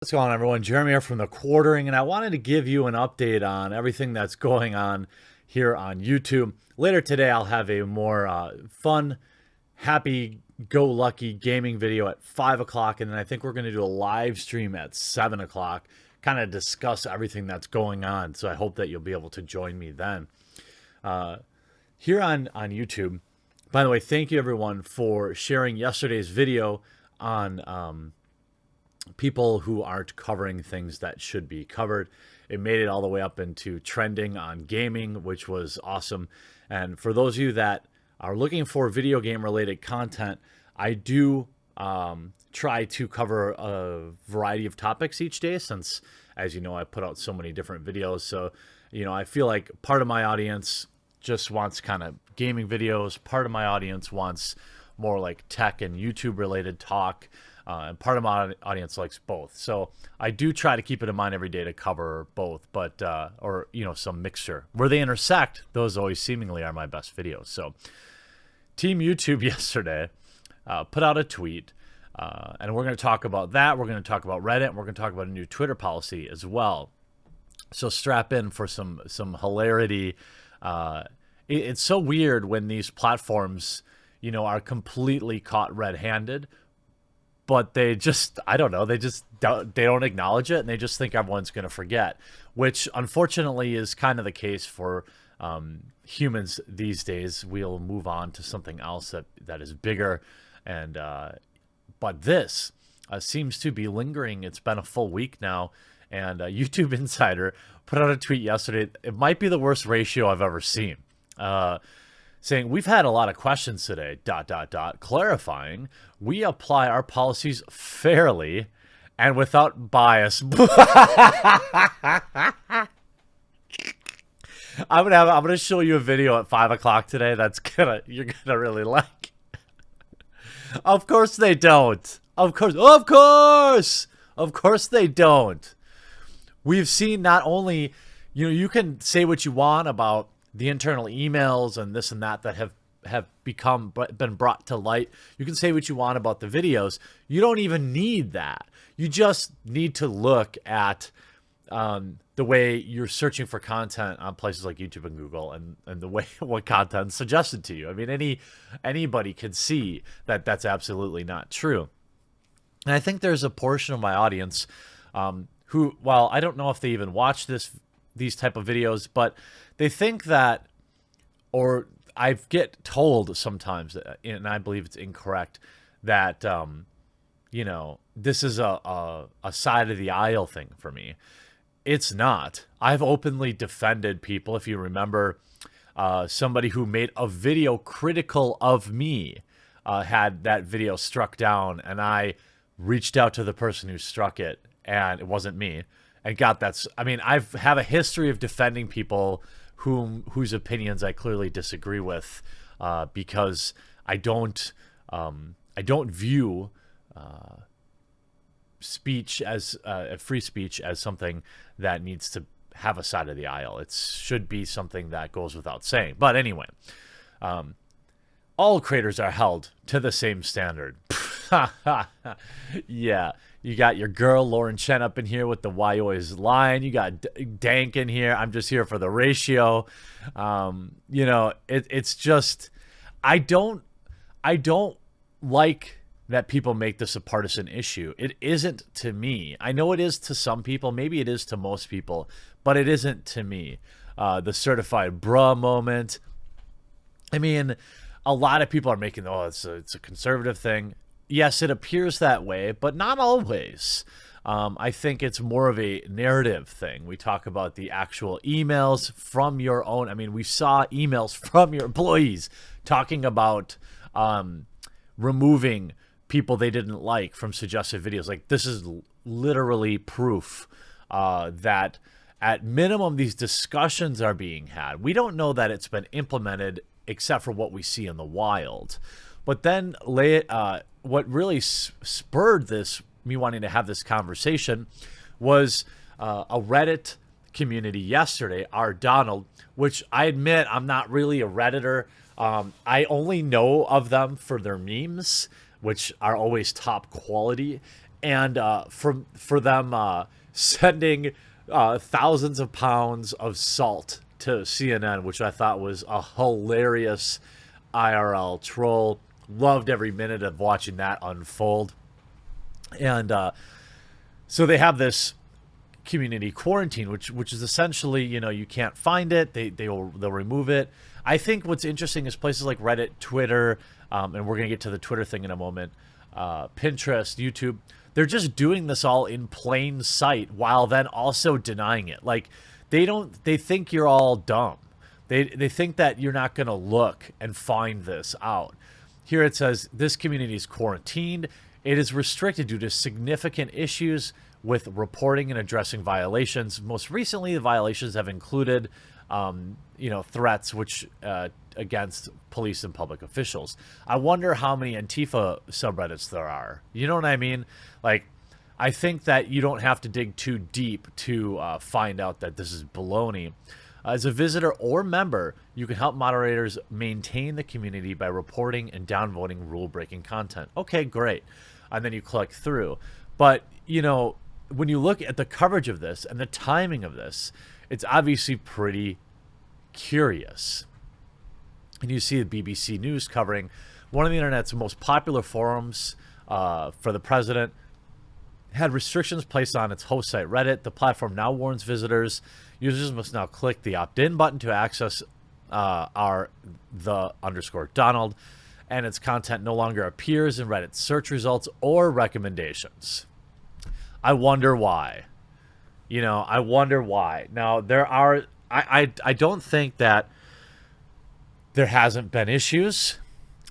What's going on, everyone? Jeremy here from The Quartering, and I wanted to give you an update on everything that's going on here on YouTube. Later today, I'll have a more fun, happy-go-lucky gaming video at 5 o'clock, and then I think we're going to do a live stream at 7 o'clock, kind of discuss everything that's going on, so I hope that you'll be able to join me then. Here on YouTube, by the way, thank you, everyone, for sharing yesterday's video on people who aren't covering things that should be covered. It made it all the way up into trending on gaming, which was awesome. And for those of you that are looking for video game related content, I do try to cover a variety of topics each day since, as you know, I put out so many different videos. So, I feel like part of my audience just wants kind of gaming videos. Part of my audience wants more like tech and YouTube related talk. And part of my audience likes both. So I do try to keep it in mind every day to cover both, but, or, some mixture. Where they intersect, those always seemingly are my best videos. So Team YouTube yesterday put out a tweet, and we're going to talk about that. We're going to talk about Reddit. And we're going to talk about a new Twitter policy as well. So strap in for some hilarity. It's so weird when these platforms, are completely caught red-handed. But they just, I don't know, they don't acknowledge it, and they just think everyone's going to forget, which unfortunately is kind of the case for humans these days. We'll move on to something else that is bigger, and but this seems to be lingering. It's been a full week now, and YouTube Insider put out a tweet yesterday. It might be the worst ratio I've ever seen. Saying, we've had a lot of questions today, ... clarifying, we apply our policies fairly and without bias. I'm gonna show you a video at 5 o'clock today you're gonna really like. Of course they don't. Of course they don't. We've seen not only, you can say what you want about the internal emails and this and that have been brought to light. You can say what you want about the videos. You don't even need that. You just need to look at the way you're searching for content on places like YouTube and Google, and the way what content's suggested to you. I mean, anybody could see that that's absolutely not true. And I think there's a portion of my audience who, well, I don't know if they even watch these type of videos, but they think that, or I get told sometimes, and I believe it's incorrect, that this is a side of the aisle thing for me. It's not. I've openly defended people. If you remember, somebody who made a video critical of me had that video struck down, and I reached out to the person who struck it, and it wasn't me, and got that. I mean, I have a history of defending people whose opinions I clearly disagree with, because I don't view speech as free speech as something that needs to have a side of the aisle. It should be something that goes without saying. But anyway, all creators are held to the same standard. Yeah. You got your girl, Lauren Chen, up in here with the Why You Always Lying. You got Dank in here. I'm just here for the ratio. It's just, I don't like that people make this a partisan issue. It isn't to me. I know it is to some people. Maybe it is to most people, but it isn't to me. The certified bruh moment. I mean, a lot of people are making, it's a conservative thing. Yes, it appears that way, but not always. I think it's more of a narrative thing. We talk about the actual emails from your own. I mean, we saw emails from your employees talking about removing people they didn't like from suggested videos. Like, this is literally proof that at minimum these discussions are being had. We don't know that it's been implemented except for what we see in the wild. But then what really spurred me wanting to have this conversation was a Reddit community yesterday, R. Donald, which I admit I'm not really a Redditor. I only know of them for their memes, which are always top quality. and for them sending thousands of pounds of salt to CNN, which I thought was a hilarious IRL troll. Loved every minute of watching that unfold. And so they have this community quarantine, which is essentially, you can't find it. They'll remove it. I think what's interesting is places like Reddit, Twitter, and we're gonna get to the Twitter thing in a moment. Pinterest, YouTube. They're just doing this all in plain sight while then also denying it. Like they think you're all dumb. They think that you're not gonna look and find this out. Here it says this community is quarantined. It is restricted due to significant issues with reporting and addressing violations. Most recently, the violations have included, threats which against police and public officials. I wonder how many Antifa subreddits there are. You know what I mean? Like, I think that you don't have to dig too deep to find out that this is baloney. As a visitor or member, you can help moderators maintain the community by reporting and downvoting rule-breaking content. Okay, great. And then you click through. But, when you look at the coverage of this and the timing of this, it's obviously pretty curious. And you see the BBC News covering one of the internet's most popular forums for the president had restrictions placed on its host site, Reddit. The platform now warns visitors users must now click the opt-in button to access _Donald, and its content no longer appears in Reddit search results or recommendations. I wonder why. I wonder why. Now, there are... I don't think that there hasn't been issues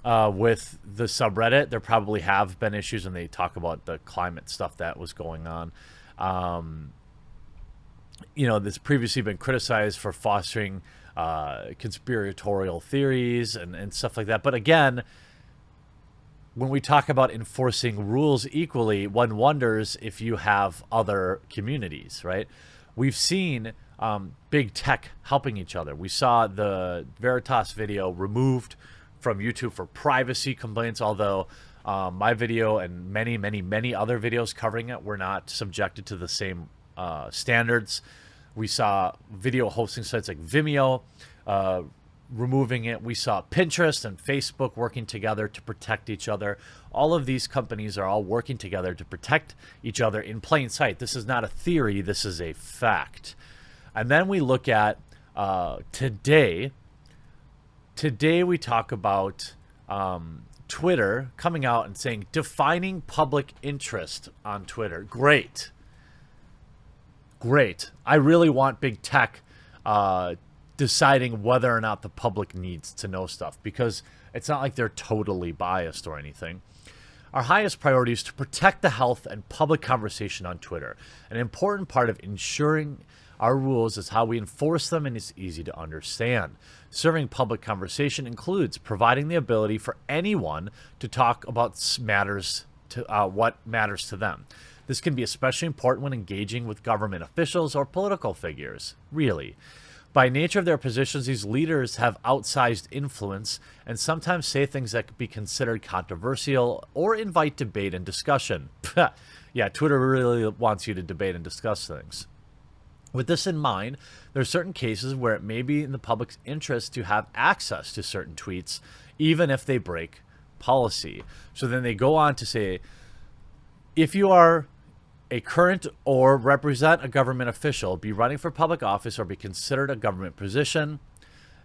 with the subreddit. There probably have been issues, and they talk about the climate stuff that was going on. This previously been criticized for fostering conspiratorial theories and stuff like that. But again, when we talk about enforcing rules equally, one wonders if you have other communities, right? We've seen big tech helping each other. We saw the Veritas video removed from YouTube for privacy complaints, although my video and many, many, many other videos covering it were not subjected to the same standards. We saw video hosting sites like Vimeo removing it. We saw Pinterest and Facebook working together to protect each other. All of these companies are all working together to protect each other in plain sight. This is not a theory. This is a fact. And then we look at today. Today we talk about Twitter coming out and saying defining public interest on Twitter. Great. I really want big tech deciding whether or not the public needs to know stuff, because it's not like they're totally biased or anything. Our highest priority is to protect the health and public conversation on Twitter. An important part of ensuring our rules is how we enforce them, and it's easy to understand. Serving public conversation includes providing the ability for anyone to talk about what matters to them. This can be especially important when engaging with government officials or political figures. Really. By nature of their positions, these leaders have outsized influence and sometimes say things that could be considered controversial or invite debate and discussion. Yeah, Twitter really wants you to debate and discuss things. With this in mind, there are certain cases where it may be in the public's interest to have access to certain tweets, even if they break policy. So then they go on to say, if you are a current or represent a government official, be running for public office, or be considered a government position,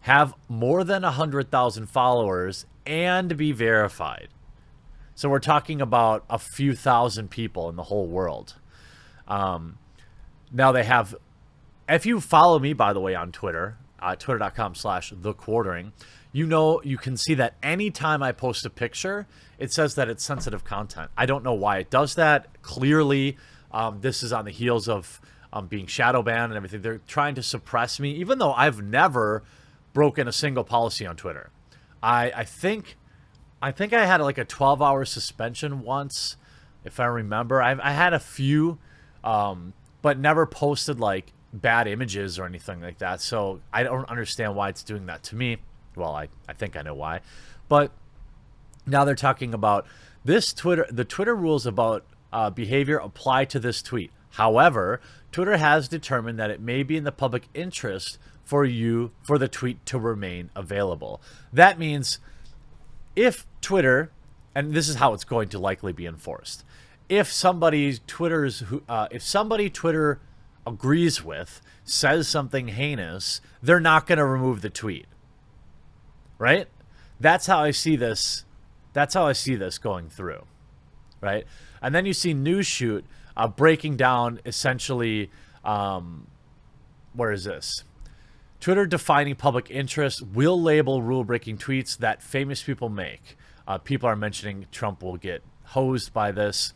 have more than 100,000 followers, and be verified. So we're talking about a few thousand people in the whole world. Now they have, if you follow me, by the way, on Twitter, twitter.com/thequartering, you can see that anytime I post a picture, it says that it's sensitive content. I don't know why it does that. Clearly, this is on the heels of being shadow banned and everything. They're trying to suppress me, even though I've never broken a single policy on Twitter. I think I had like a 12-hour suspension once, if I remember. I had a few, but never posted like bad images or anything like that. So I don't understand why it's doing that to me. Well, I think I know why. But now they're talking about this the Twitter rules about behavior apply to this tweet. However, Twitter has determined that it may be in the public interest for the tweet to remain available. That means if Twitter, and this is how it's going to likely be enforced, if somebody Twitter agrees with says something heinous, they're not going to remove the tweet. Right? That's how I see this. That's how I see this going through. Right? And then you see NewsShoot breaking down essentially, where is this? Twitter defining public interest will label rule-breaking tweets that famous people make. People are mentioning Trump will get hosed by this.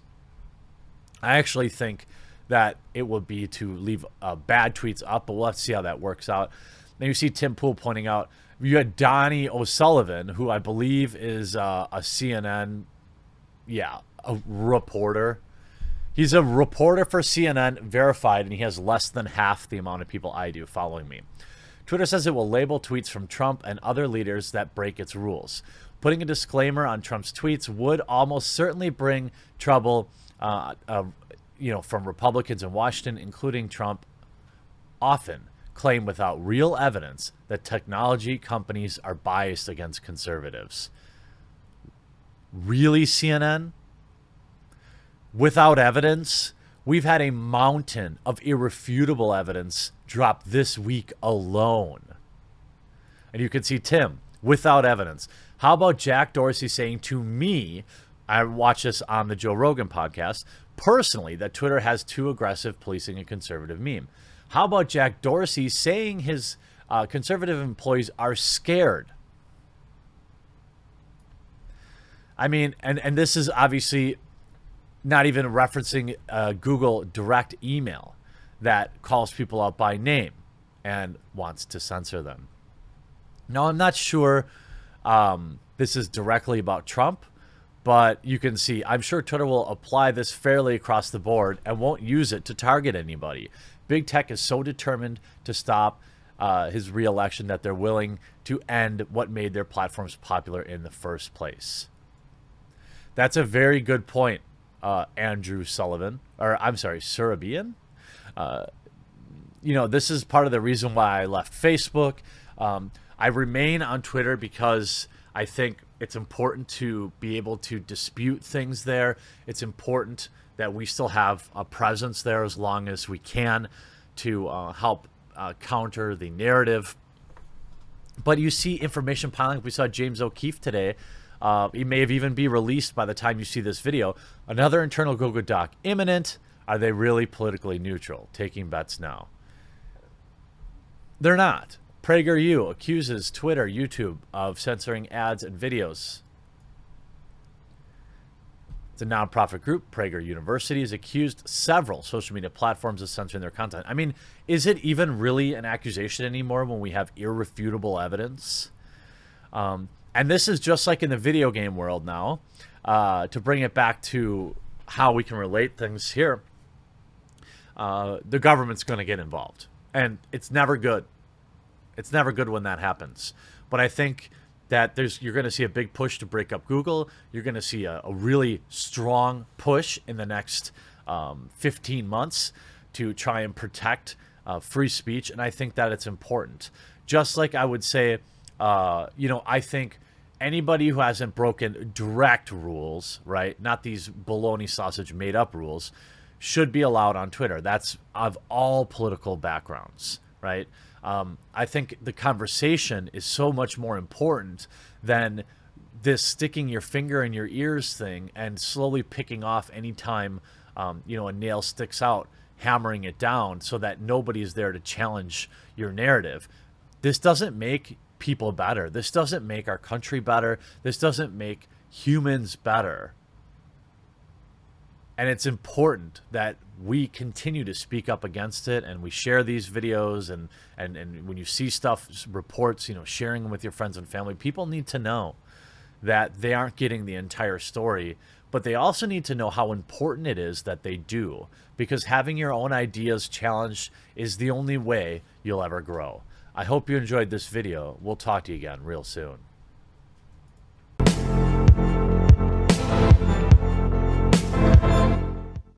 I actually think that it will be to leave bad tweets up, but we'll have to see how that works out. Then you see Tim Pool pointing out, you had Donnie O'Sullivan, who I believe is a CNN, a reporter. He's a reporter for CNN, verified, and he has less than half the amount of people I do following me. Twitter says it will label tweets from Trump and other leaders that break its rules. Putting a disclaimer on Trump's tweets would almost certainly bring trouble, from Republicans in Washington, including Trump, often claim without real evidence that technology companies are biased against conservatives. Really, CNN? Without evidence? We've had a mountain of irrefutable evidence drop this week alone. And you can see Tim, without evidence. How about Jack Dorsey saying to me, I watch this on the Joe Rogan podcast, personally, that Twitter has too aggressive policing a conservative meme? How about Jack Dorsey saying his conservative employees are scared? I mean, and this is obviously not even referencing Google direct email that calls people out by name and wants to censor them. Now, I'm not sure this is directly about Trump, but you can see, I'm sure Twitter will apply this fairly across the board and won't use it to target anybody. Big tech is so determined to stop his re-election that they're willing to end what made their platforms popular in the first place. That's a very good point, Andrew Sullivan, or I'm sorry, Surabian. This is part of the reason why I left Facebook. I remain on Twitter because I think it's important to be able to dispute things there. It's important that we still have a presence there as long as we can to help counter the narrative. But you see information piling up. We saw James O'Keefe today. He may have even be released by the time you see this video. Another internal Google Doc imminent. Are they really politically neutral? Taking bets now. They're not. PragerU accuses Twitter, YouTube of censoring ads and videos. It's a nonprofit group. Prager University has accused several social media platforms of censoring their content. I mean, is it even really an accusation anymore when we have irrefutable evidence? And this is just like in the video game world now. To bring it back to how we can relate things here, the government's going to get involved. And it's never good. It's never good when that happens. But I think that you're going to see a big push to break up Google. You're going to see a really strong push in the next 15 months to try and protect free speech. And I think that it's important. Just like I would say, I think anybody who hasn't broken direct rules, right, not these bologna sausage made up rules, should be allowed on Twitter. That's of all political backgrounds, right? I think the conversation is so much more important than this sticking your finger in your ears thing and slowly picking off anytime, a nail sticks out, hammering it down so that nobody's there to challenge your narrative. This doesn't make people better. This doesn't make our country better. This doesn't make humans better. And it's important that we continue to speak up against it, and we share these videos, and when you see stuff, reports, sharing them with your friends and family. People need to know that they aren't getting the entire story, but they also need to know how important it is that they do, because having your own ideas challenged is the only way you'll ever grow. I hope you enjoyed this video. We'll talk to you again real soon.